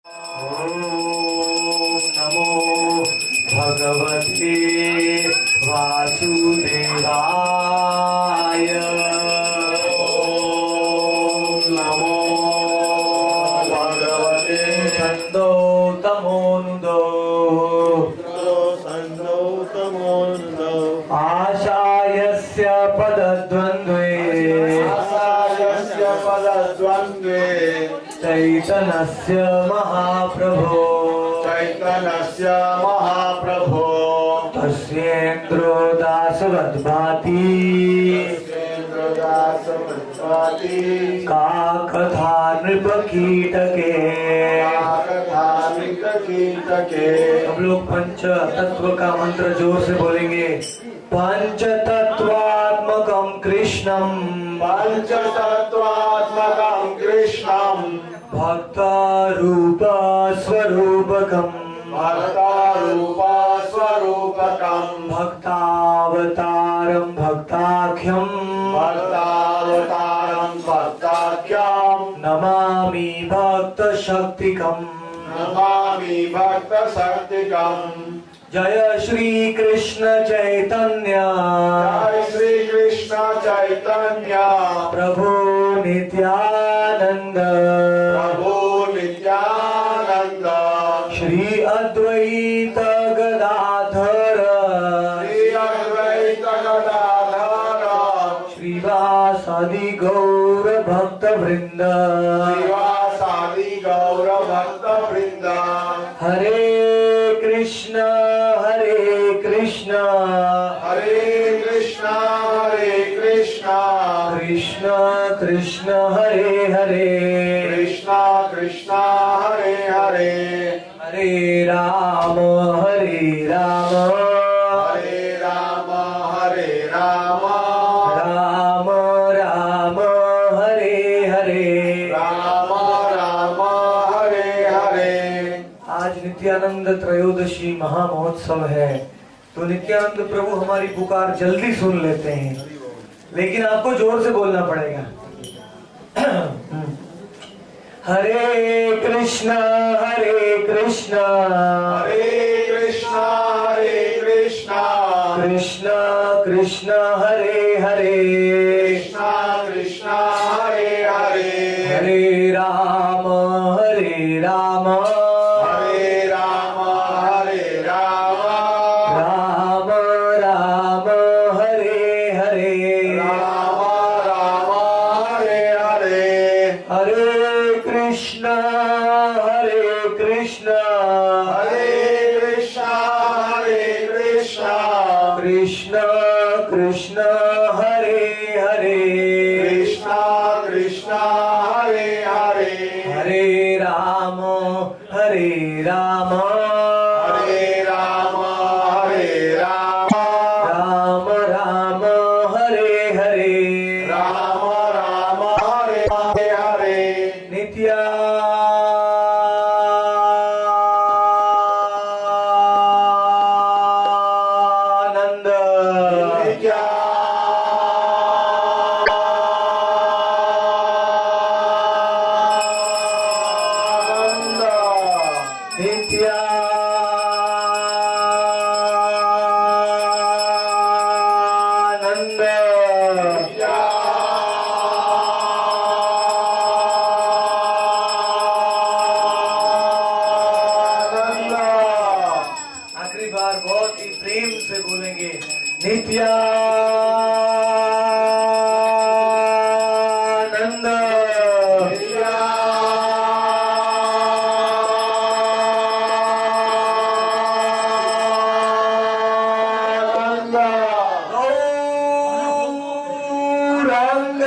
ओम नमो भगवते वासुदेवाय। ओम नमो भगवते छन्दो तमोनुदो आशायस्य पदद्वन्द्वे चैतन्यस्य महाप्रभो तस्येन्द्रो दासवद्भाति काकथा नृपकीटके। हम लोग पंच तत्व का मंत्र जोर से बोलेंगे। पंचतत्वात्मकं कृष्णं भक्तारूप स्वरूपकं भक्तावतारं भक्ताख्यं नमामि भक्तशक्तिकम्। जय श्री कृष्ण चैतन्य प्रभु नित्यानंद श्री अद्वैत गदाधर श्रीवासादि गौर भक्त वृंद। हरे कृष्ण कृष्ण कृष्ण हरे हरे हरे राम राम राम हरे हरे। आज नित्यानंद त्रयोदशी महामहोत्सव है, तो नित्यानंद प्रभु हमारी पुकार जल्दी सुन लेते हैं, लेकिन आपको जोर से बोलना पड़ेगा। हरे कृष्णा कृष्ण कृष्ण हरे हरे हरे राम राम राम हरे हरे। हरे कृष्ण कृष्ण कृष्ण हरे हरे हरे राम राम राम हरे हरे। नित्यानंद आखिरी बार बहुत ही प्रेम से बोलेंगे। नित्यानंद गौरंग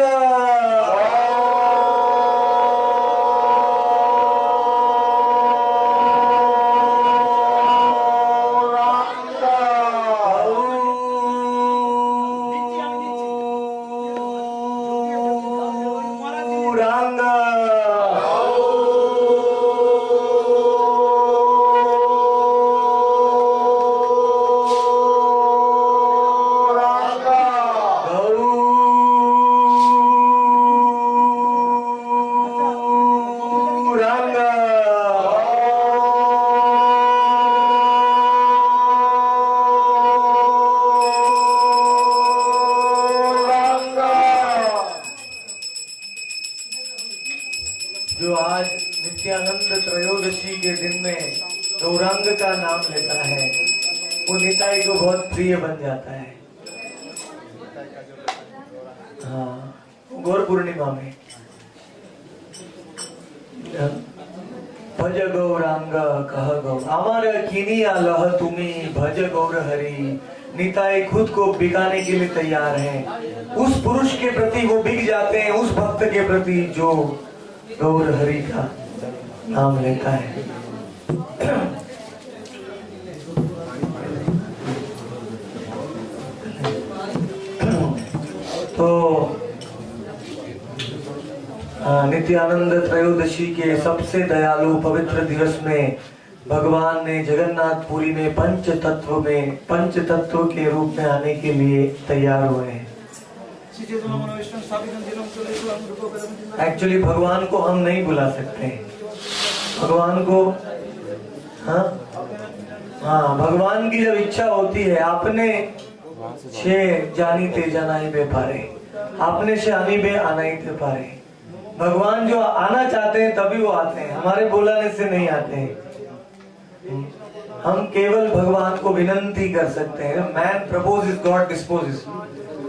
जो आज नित्यानंद त्रयोदशी के दिन में गौरांग का नाम लेता है वो निताई को बहुत प्रिय बन जाता है। हाँ, गौर पूर्णिमा में भज गौरांग कह गौ अमर किनिया लह तुम्ही भज गौर हरि। निताई खुद को बिकाने के लिए तैयार हैं। उस पुरुष के प्रति वो बिक जाते हैं, उस भक्त के प्रति जो गौर हरि का नाम लेता है। तो नित्यानंद त्रयोदशी के सबसे दयालु पवित्र दिवस में भगवान ने जगन्नाथपुरी में पंच तत्व के रूप में आने के लिए तैयार हुए हैं। एक्चुअली भगवान को हम नहीं बुला सकते, भगवान को हाँ भगवान की जब इच्छा होती है आपने छे जानी ते जानाई बे पारे, आपने से आनी बे आनाई ते पारे। भगवान जो आना चाहते हैं तभी वो आते हैं, हमारे बुलाने से नहीं आते हैं। हम केवल भगवान को विनंती कर सकते हैं। मैन प्रपोजेस गॉड डिस्पोजेस,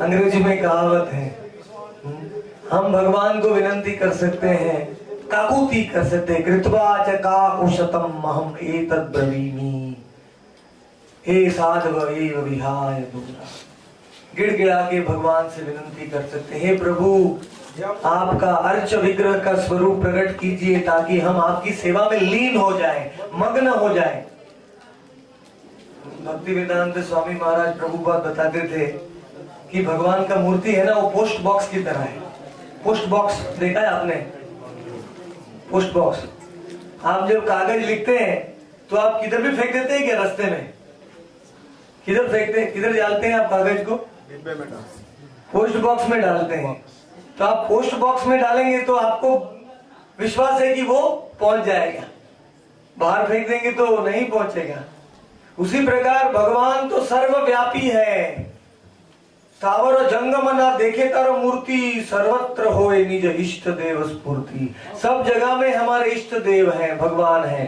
अंग्रेजी में कहावत है। हम भगवान को विनंती कर सकते हैं, काकुति कर सकते हैं। कृत्वा च काकुशतम महम एतद् ब्रवीमि, हे साधव एव विहाय दूरा। गिड़गिड़ा के भगवान से विनंती कर सकते हैं, हे प्रभु आपका अर्च विग्रह का स्वरूप प्रकट कीजिए ताकि हम आपकी सेवा में लीन हो जाएं, मग्न हो जाएं। भक्ति वेदांत स्वामी महाराज प्रभुपाद बताते थे कि भगवान का मूर्ति है ना वो पोस्ट बॉक्स की तरह है। पोस्ट बॉक्स देखा है आपने? पोस्ट बॉक्स, आप जब कागज लिखते हैं तो आप किधर भी फेंक देते हैं क्या? रास्ते में किधर फेंकते हैं, किधर डालते हैं आप कागज को? पोस्ट बॉक्स में डालते हैं। तो आप पोस्ट बॉक्स में डालेंगे तो आपको विश्वास है कि वो पहुंच जाएगा, बाहर फेंक देंगे तो नहीं पहुंचेगा। उसी प्रकार भगवान तो सर्वव्यापी है। तावर जंगम ना देखे तारो मूर्ति, सर्वत्र होए निज इष्ट देव स्फूर्ति। सब जगह में हमारे इष्ट देव हैं, भगवान है।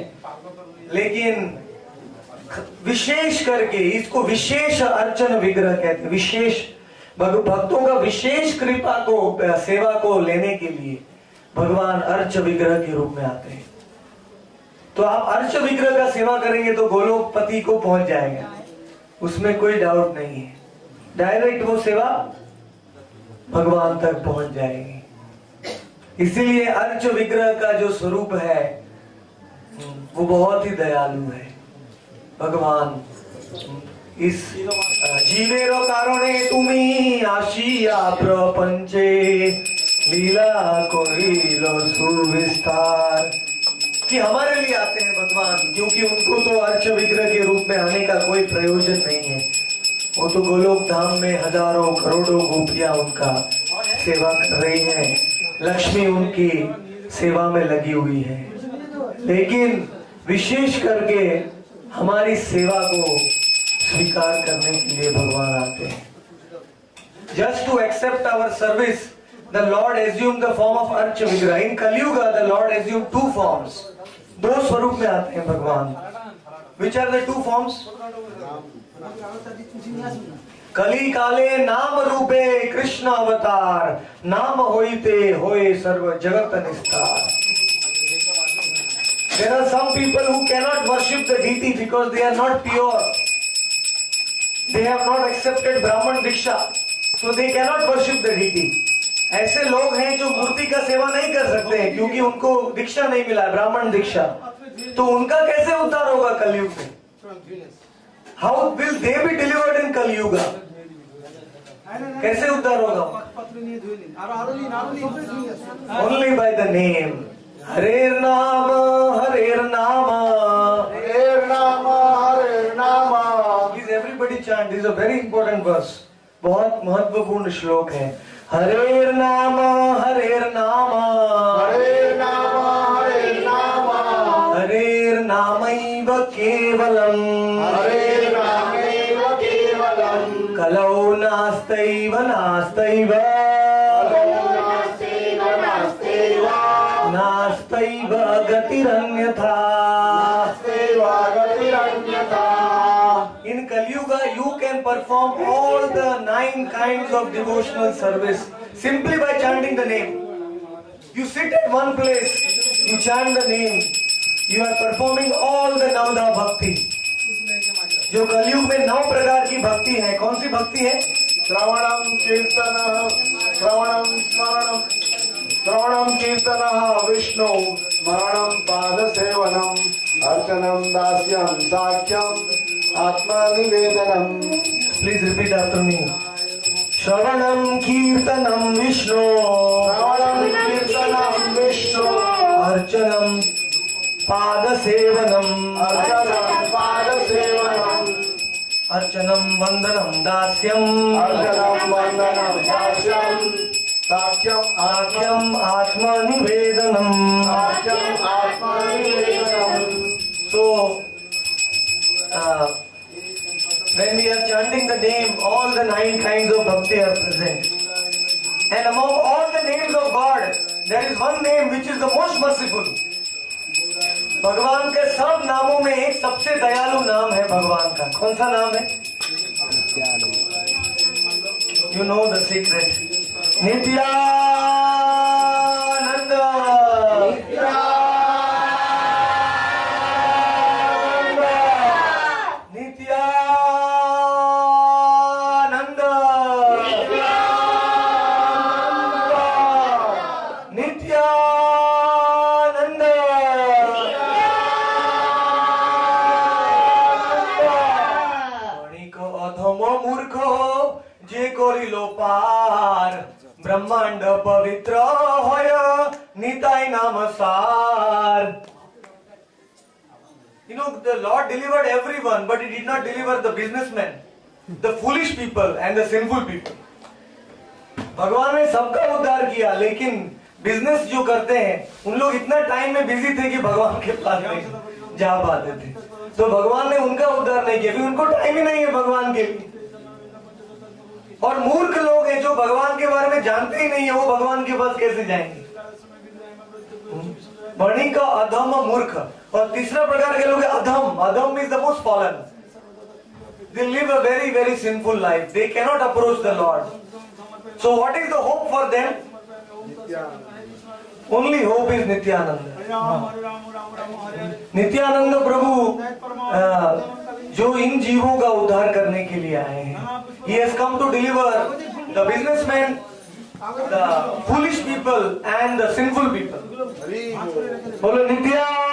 लेकिन विशेष करके इसको विशेष अर्चन विग्रह कहते हैं। विशेष भक्तों का विशेष कृपा को, सेवा को लेने के लिए भगवान अर्च विग्रह के रूप में आते हैं। तो आप अर्च विग्रह का सेवा करेंगे तो गोलोकपति को पहुंच जाएगा, उसमें कोई डाउट नहीं है। डायरेक्ट वो सेवा भगवान तक पहुंच जाएगी। इसीलिए अर्च विग्रह का जो स्वरूप है वो बहुत ही दयालु है। भगवान इस जीवेरो कारणे तुम्ही आशिया प्रपंचे, लीला कोइलो सुविस्तार। कि हमारे लिए आते हैं भगवान, क्योंकि उनको तो अर्च विग्रह के रूप में आने का कोई प्रयोजन नहीं है। वो तो गोलोक धाम में हजारों करोड़ों गोपियां उनका सेवा कर रही हैं, लक्ष्मी उनकी सेवा में लगी हुई है। लेकिन विशेष करके हमारी सेवा को स्वीकार करने के लिए भगवान आते हैं। Just to accept our service, the Lord assumed the form of Archa Vigraha. In Kali Yuga, the Lord assumed two forms. दो स्वरूप में आते हैं भगवान। Which are the two forms? कली काले नाम रूपे कृष्ण अवतार, नाम होइते होए सर्व जगत निस्तार। There are some people who cannot worship the deity because they are not pure. They have not accepted Brahman Diksha, so they cannot worship the deity. ऐसे लोग हैं जो मूर्ति का सेवा नहीं कर सकते हैं क्योंकि उनको दीक्षा नहीं मिला है, ब्राह्मण दीक्षा। तो उनका कैसे उद्धार होगा कलयुग में? How will they be delivered in Kali Yuga? कैसे उद्धार होगा? Only by the name. हरेर नाम हरेर नाम हरेर नाम हरेर नाम। Please everybody chant. This is a very important verse. बहुत महत्वपूर्ण श्लोक है। हरेर नाम हरेर नाम हरेर नाम हरेर नाम हरेर नामैव केवलम हरेर नामैव केवलम कलौ नास्तैव नास्तैव नास्त नास्त्यैव गतिरन्यथा। In Kali Yuga, you can perform all the 9 kinds of devotional service simply by chanting the name. You sit at one place, you chant the name, you are performing all the Navda Bhakti. जो कलयुग में 9 प्रकार की भक्ति है, कौन सी भक्ति है? श्रवणम कीर्तन श्रवणम स्मरणम श्रवणम कीर्तन विष्णु स्मरणम पाद सेवनम अर्चनम दास्यम साख्यम आत्मनिवेदनम। Please repeat after me. श्रवणम कीर्तनम विष्णु श्रवणम कीर्तनम विष्णु अर्चनम पाद सेवनम अर्चनम पाद सेवनम अर्चनम वंदनम दास्यम अर्चनम वंदनम दास्यम साख्यम आख्यम आत्मनिवेदनम। साख्यम आत्मनिवेदनम। So, when we are chanting the name, all the 9 kinds of bhakti are present. And among all the names of God, there is one name which is the most merciful. भगवान के सब नामों में एक सबसे दयालु नाम है भगवान का। कौन सा नाम है? You know the secret. Nityanand. ब्रह्मांड पवित्र होय निताय नाम सार। You know, the Lord delivered everyone, but He did not deliver the businessmen, the foolish people and the sinful people. भगवान ने सबका उद्धार किया, लेकिन बिजनेस जो करते हैं उन लोग इतना टाइम में बिजी थे कि भगवान के पास नहीं जा पाते थे। तो भगवान ने उनका उद्धार नहीं किया, उनको टाइम ही नहीं है भगवान के लिए। और मूर्ख लोग हैं जो भगवान के बारे में जानते ही नहीं है, वो भगवान के पास कैसे जाएंगे? वर्णी का अधम मूर्ख। और तीसरा प्रकार के लोग अधम। Adham is the most fallen. They live a very very sinful life, they cannot approach the Lord. So what is the hope for them? Only hope is Nityananda. Nityananda Prabhu जो इन जीवों का उद्धार करने के लिए आए हैं। He has come to deliver the businessmen, the foolish people and the sinful people. बोलो Nityanand.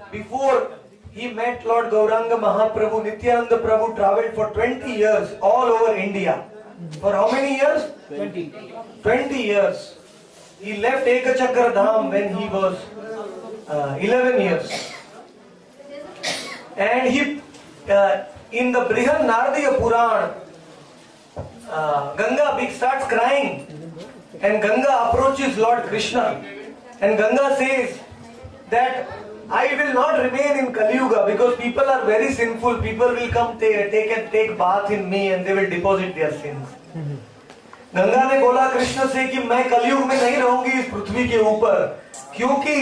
Before he met Lord Gauranga Mahaprabhu, Nityananda Prabhu traveled for 20 years all over India. For how many years? 20 years. He left Ekachakra Dham when he was 11 years. And he, in the Brihad Naradiya Puran, Ganga starts crying. And Ganga approaches Lord Krishna. And Ganga says that I will not remain in Kali Yuga because people are very sinful. People will come take bath in me and they will deposit their sins. Ganga ने बोला कृष्ण से कि मैं कलयुग में नहीं रहूंगी इस पृथ्वी के ऊपर, क्योंकि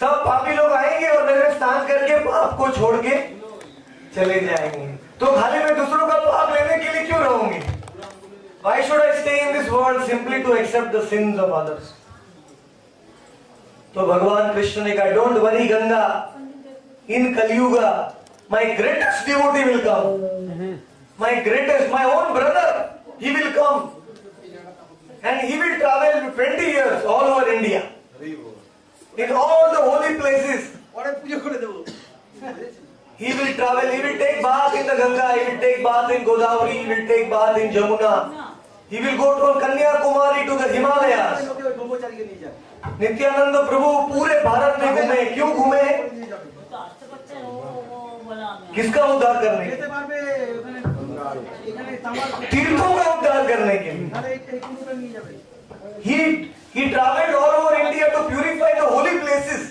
सब पापी लोग आएंगे और मेरे स्नान करके पाप को छोड़ के चले जाएंगे, तो खाली मैं दूसरों का पाप लेने के लिए क्यों रहूंगी? Why should I stay in this world simply to accept the sins of others? तो भगवान कृष्ण ने कहा, don't worry Ganga, in Kalyuga my greatest devotee will come, my greatest, my own brother, he will come and he will travel 20 years all over India in all the holy places. He will travel, he will take bath in the Ganga, he will take bath in Godavari, he will take bath in Jamuna, he will go to Kanyakumari, to the Himalayas. Nityananda Prabhu पूरे भारत में घूमे, क्यों घूमे? किसका उद्धार करने? तीर्थों का उद्धार अलग करने के लिए। He traveled all over India to purify the holy places.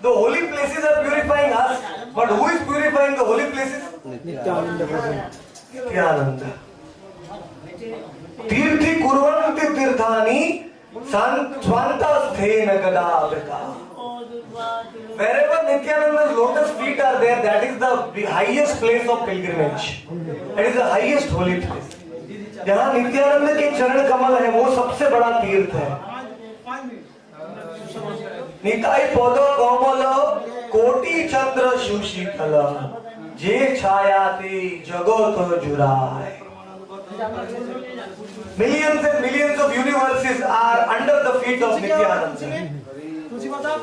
The holy places are purifying us, but who is purifying the holy places? Nityananda. Tirthi kurvanti tirthani swantasthena kadavita. Wherever Nityananda's lotus feet are there, that is the highest place of pilgrimage. That is the highest holy place. जहाँ नित्यानंद के चरण कमल है वो सबसे बड़ा तीर्थ है। निताई पद कमल कोटि चंद्र सुशीतल जे छायाते जगत जुराय। Millions and millions of universes are under the feet of Nityananda.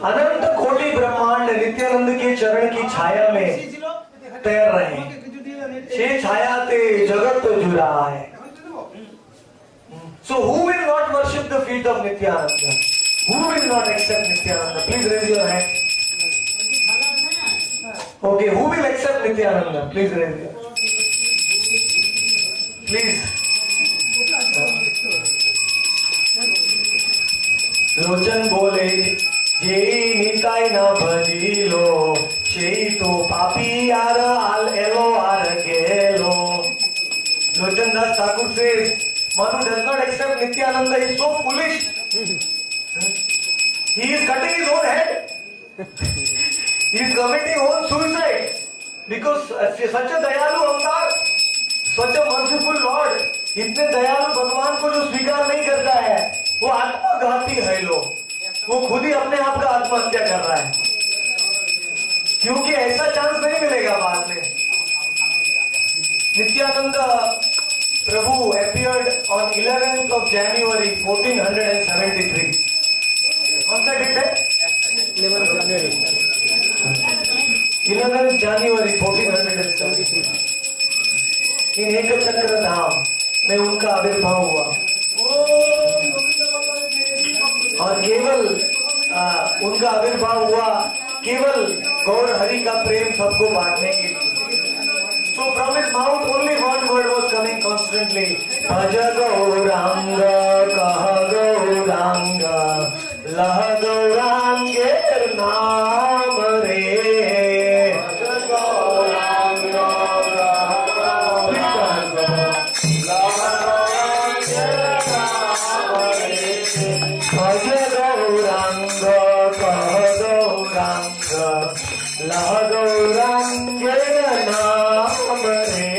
अनंत कोटि ब्रह्मांड नित्यानंद के चरण की छाया में तैर रहे हैं। छे छायाते जगत जुराय। So who will not worship the feet of Nityananda? Who will not accept Nityananda? Please raise your hand. Okay, who will accept Nityananda? Please raise your hand. Please. लोचन बोले जे निताय न भजिलो সেই তো পাপি আর আল এলো আর গেলো। Lochan Das Thakur says, one who does not accept Nityananda is so foolish. He is cutting his own head. He is committing own suicide. Because such a dayalu avatar, such a merciful Lord, इतने दयालु भगवान को जो स्वीकार नहीं करता है, वो आत्मघाती है लोग। वो खुद ही अपने आप का आत्महत्या कर रहा है, क्योंकि ऐसा चांस नहीं मिलेगा बाद में। Nityanand Prabhu appeared on 11th of January 1473. कौन सा डेट है? 11th January 1473. इन एक चक्र धाम में उनका आविर्भाव हुआ और केवल उनका आविर्भाव हुआ केवल गौर हरि का प्रेम सबको बांटने के लिए। So from his mouth only one word was coming constantly. Bhaj Gauranga, Kah Gauranga, Lah Gauranger Naam Re. Bhaj Gauranga, Bhaj Gauranga, Kah Gauranga, Lah Gauranger Naam Re.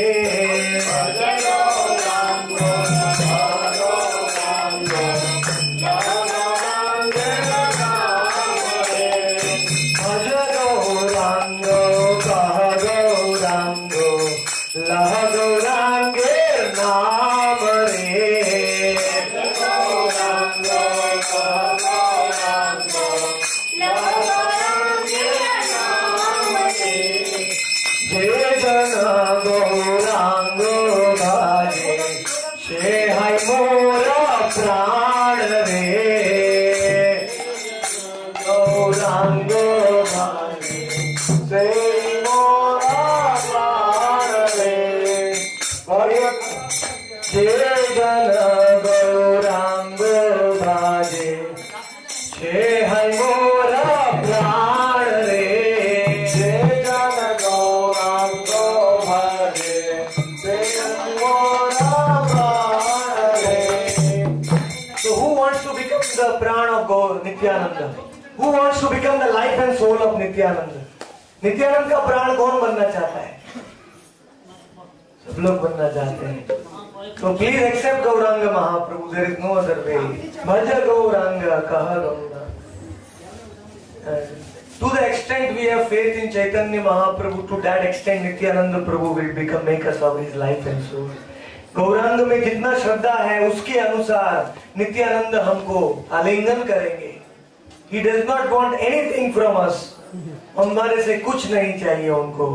Who wants to become the life and soul of Nityananda? Nityanand का प्राण कौन बनना चाहता है? सब लोग बनना चाहते हैं। So please accept Gauranga Mahaprabhu. There is no other way. Bhaja Gauranga, Kaha Gauranga. To the extent we have faith in Chaitanya Mahaprabhu, to that extent Nityananda Prabhu will become make us of his life and soul. Gaurang में जितना श्रद्धा है उसके अनुसार नित्यानंद हमको आलिंगन करेंगे। He does not want anything from us. हमारे से कुछ नहीं चाहिए उनको।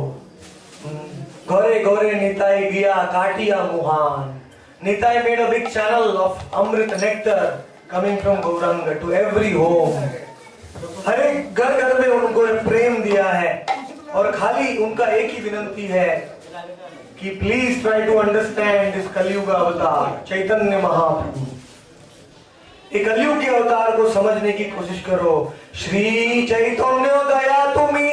गौरे गौरे निताई दिया काटिया मुहान। Nitai made a big channel of Amrit nectar coming from Gauranga to every home. हर एक घर घर में उनको प्रेम दिया है और खाली उनका एक ही विनंती है कि please try to understand this Kalyug avatar Chaitanya Mahaprabhu. ये कलयुग के अवतार को समझने की कोशिश करो। श्री चैतन्य दया तुम्ही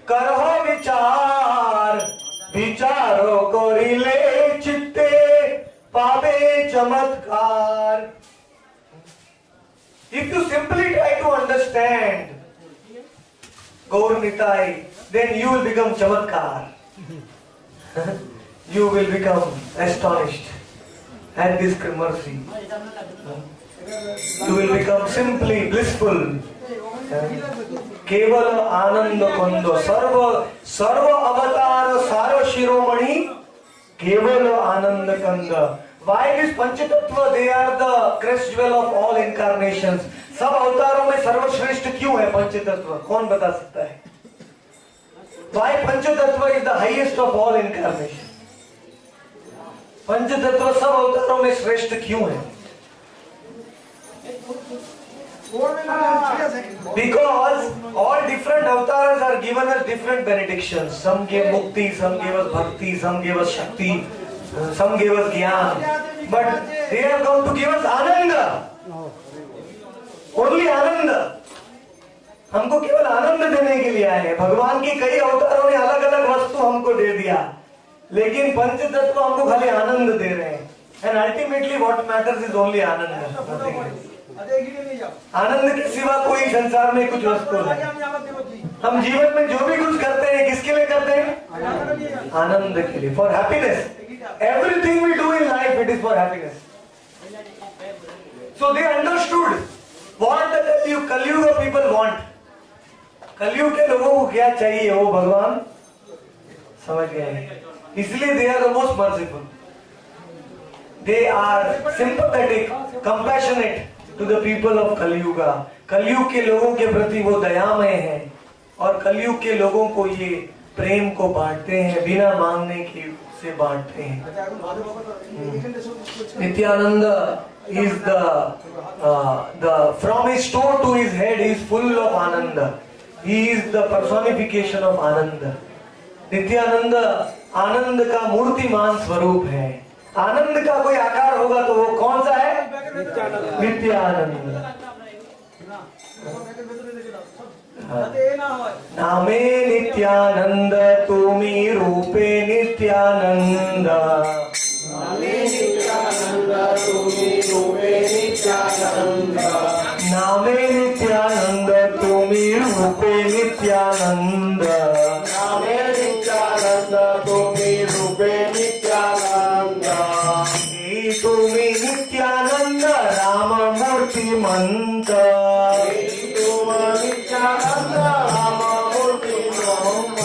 करहो विचार, विचारो करिले चित्ते पावे चमत्कार। If you simply try to understand Gaur Nitai, then you will become chamatkar. You will become astonished at this mercy. You will become simply blissful. केवल आनंद कंदो सर्व सर्व अवतार सारो शिरोमणि केवल आनंद कंद। Why this पंचतत्व? They are the crest jewel of all incarnations. सब अवतारों में सर्वश्रेष्ठ क्यों है पंचतत्व? कौन बता सकता है? Why पंचतत्व is the highest of all incarnations? पंचतत्व सब अवतारों में श्रेष्ठ क्यों है? Because all different avatars are given us different benedictions. Some gave mukti, some gave us bhakti, some gave us shakti, some gave us gyan. But they have come to give us ananda. Only ananda. हमको केवल आनंद देने के लिए आए हैं। भगवान की कई अवतारों ने अलग अलग वस्तु हमको दे दिया, लेकिन पंचतत्व हमको खाली आनंद दे रहे हैं। And ultimately what matters is only आनंद। आनंद के सिवा कोई संसार में कुछ वस्तु नहीं। हम जीवन में जो भी कुछ करते हैं किसके लिए करते हैं? आनंद के लिए, for happiness. Everything we do in life it is for happiness. So they understood what the Kalyug people want. Kalyug के लोगों को क्या चाहिए वो भगवान समझ गए हैं, इसलिए they are the most merciful. They are sympathetic, compassionate to the people of Kalyuga. Kalyug के लोगों के प्रति वो दयामय हैं और कलयुग के लोगों को ये प्रेम को बांटते हैं, बिना मांगने की से बांटते हैं। Nityanand is the from his toe to his head he is full of ananda. He is the personification of आनंद। नित्यानंद आनंद का मूर्तिमान स्वरूप है। आनंद का कोई आकार होगा तो वो कौन सा है? नित्यानंद। नामे नित्यानंद तुमी रूपे नित्यानंद। नामे नित्यानंद तुमी रूपे नित्यानंद। नामे नित्यानंद तुमी रूपे नित्यानंद। नामे नित्यानंद तुमी रूपे नित्यानंद। तुमी नित्यानंद राम मूर्तिमंत। नित्यानंद राम मूर्तिमंत।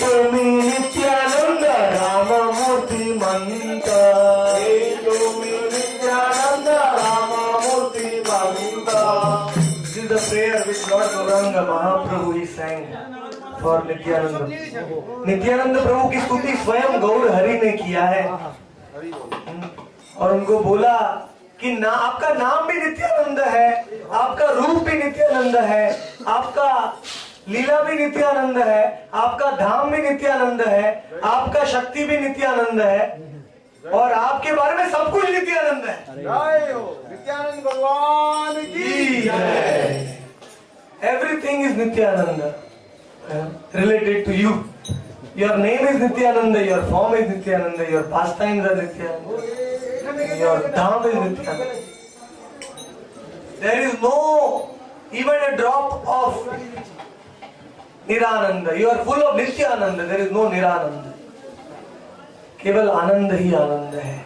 तुमी नित्यानंद राम मूर्तिमंत। तुमी Nityanand Ram मूर्तिमंत। This is the prayer which Lord Gauranga Mahaprabhu he sang for Nityanand. Nityananda प्रभु की स्तुति स्वयं गौर हरि ने किया है और उनको बोला कि ना आपका नाम भी नित्यानंद है, आपका रूप भी नित्यानंद है, आपका लीला भी नित्यानंद है, आपका धाम भी नित्यानंद है, आपका शक्ति भी नित्यानंद है और आपके बारे में सब कुछ नित्यानंद है। जय हो नित्यानंद भगवान की जय। Everything is Nityananda related to you. Your name is Nityananda, your form is Nityananda, your pastimes are Nityananda, your dham is Nityananda. There is no even a drop of Nirananda. You are full of Nityananda, there is no Nirananda. केवल आनंद ही आनंद है।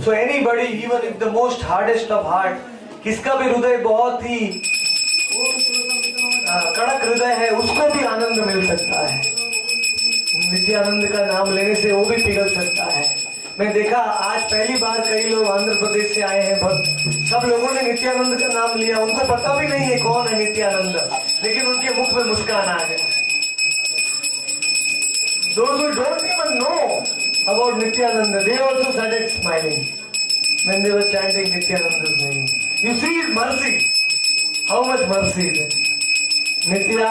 So anybody, even if the most hardest of heart, किसका भी हृदय बहुत ही कड़क हृदय है, उसको भी आनंद मिल सकता है। नित्यानंद का नाम लेने से वो भी पिघल सकता है। मैं देखा आज पहली बार कई लोग आंध्र प्रदेश से आए हैं, सब लोगों ने नित्यानंद का नाम लिया। उनको पता भी नहीं है कौन है नित्यानंद, लेकिन उनके मुख में मुस्कान आ गया। Those who don't even know about Nityananda, they also started smiling when they were chanting Nityananda's name. You see his mercy, how much mercy is it? Nityananda